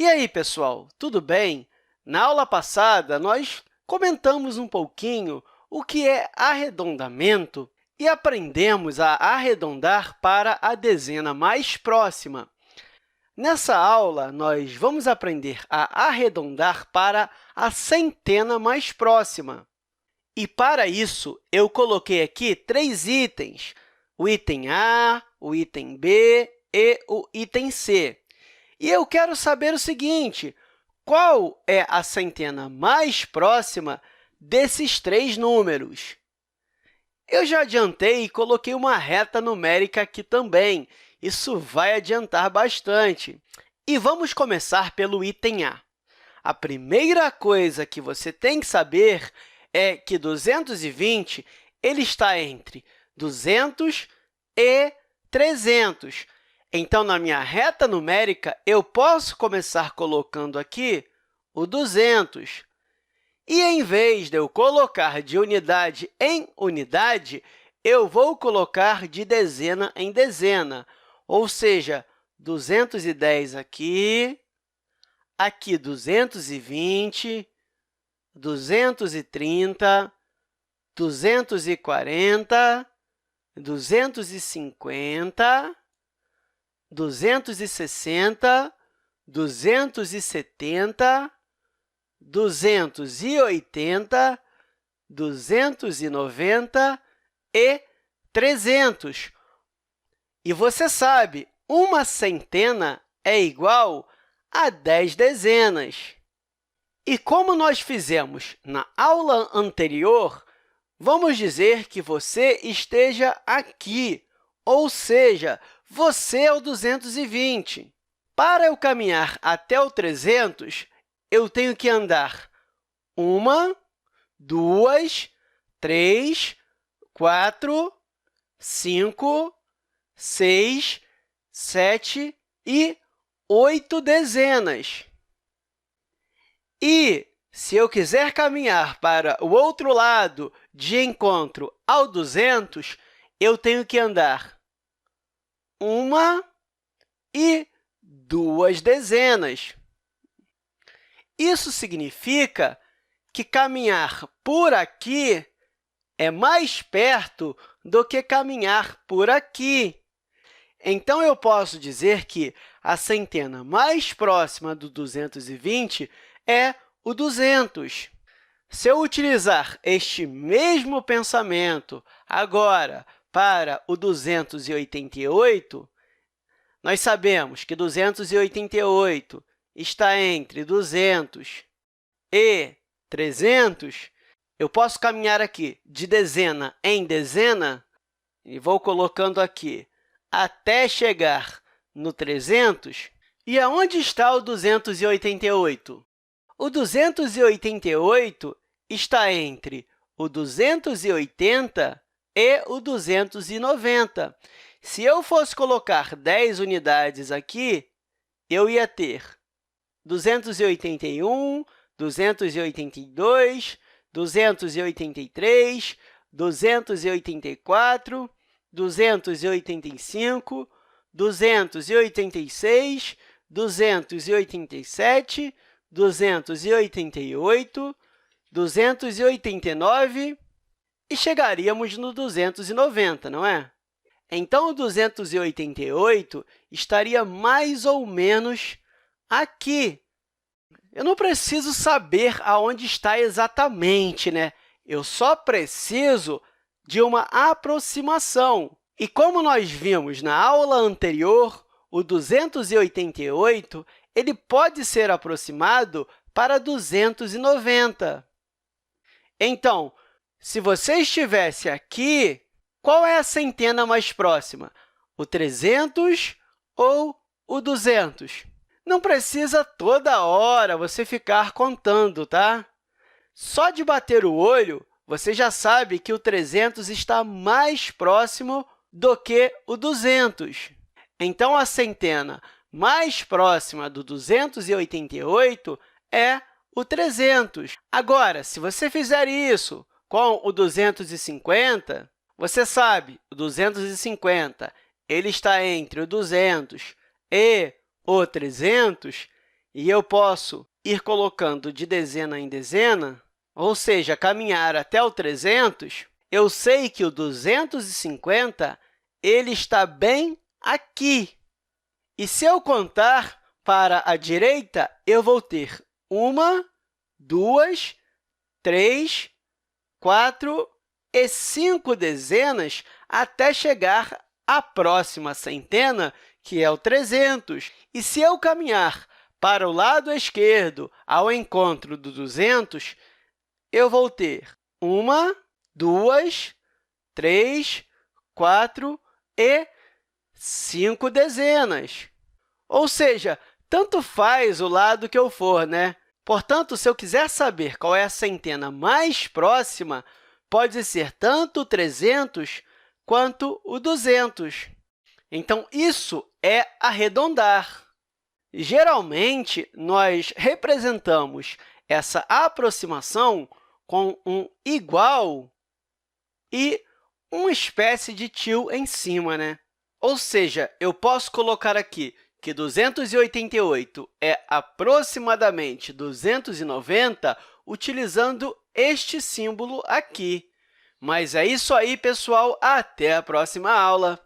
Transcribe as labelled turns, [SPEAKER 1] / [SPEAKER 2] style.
[SPEAKER 1] E aí, pessoal, tudo bem? Na aula passada, nós comentamos um pouquinho o que é arredondamento e aprendemos a arredondar para a dezena mais próxima. Nessa aula, nós vamos aprender a arredondar para a centena mais próxima. E, para isso, eu coloquei aqui 3 itens, o item A, o item B e o item C. E eu quero saber o seguinte, qual é a centena mais próxima desses 3 números? Eu já adiantei e coloquei uma reta numérica aqui também. Isso vai adiantar bastante. E vamos começar pelo item A. A primeira coisa que você tem que saber é que 220 ele está entre 200 e 300. Então, na minha reta numérica, eu posso começar colocando aqui o 200. E, em vez de eu colocar de unidade em unidade, eu vou colocar de dezena em dezena, ou seja, 210 aqui, aqui 220, 230, 240, 250, 260, 270, 280, 290 e 300. E você sabe, uma centena é igual a 10 dezenas. E como nós fizemos na aula anterior, vamos dizer que você esteja aqui, ou seja, você é o 220. Para eu caminhar até o 300, eu tenho que andar 1, 2, 3, 4, 5, 6, 7 e 8 dezenas. E, se eu quiser caminhar para o outro lado de encontro ao 200, eu tenho que andar 1 e 2 dezenas. Isso significa que caminhar por aqui é mais perto do que caminhar por aqui. Então, eu posso dizer que a centena mais próxima do 220 é o 200. Se eu utilizar este mesmo pensamento agora para o 288, nós sabemos que 288 está entre 200 e 300. Eu posso caminhar aqui de dezena em dezena e vou colocando aqui até chegar no 300. E aonde está o 288? O 288 está entre o 280 e o 290. Se eu fosse colocar 10 unidades aqui, eu ia ter 281, 282, 283, 284, 285, 286, 287, 288, 289 e chegaríamos no 290, não é? Então, o 288 estaria mais ou menos aqui. Eu não preciso saber aonde está exatamente, né? Eu só preciso de uma aproximação. E como nós vimos na aula anterior, o 288 ele pode ser aproximado para 290. Então, se você estivesse aqui, qual é a centena mais próxima? O 300 ou o 200? Não precisa toda hora você ficar contando, tá? Só de bater o olho, você já sabe que o 300 está mais próximo do que o 200. Então, a centena mais próxima do 288 é o 300. Agora, se você fizer isso com o 250, você sabe, o 250 ele está entre o 200 e o 300, e eu posso ir colocando de dezena em dezena, ou seja, caminhar até o 300, eu sei que o 250 ele está bem aqui. E se eu contar para a direita, eu vou ter 1, 2, 3, 4 e 5 dezenas até chegar à próxima centena, que é o 300. E se eu caminhar para o lado esquerdo, ao encontro do 200, eu vou ter 1, 2, 3, 4 e 5 dezenas. Ou seja, tanto faz o lado que eu for, né? Portanto, se eu quiser saber qual é a centena mais próxima, pode ser tanto o 300 quanto o 200. Então, isso é arredondar. Geralmente, nós representamos essa aproximação com um igual e uma espécie de tio em cima, né? Ou seja, eu posso colocar aqui que 288 é aproximadamente 290 utilizando este símbolo aqui. Mas é isso aí, pessoal! Até a próxima aula!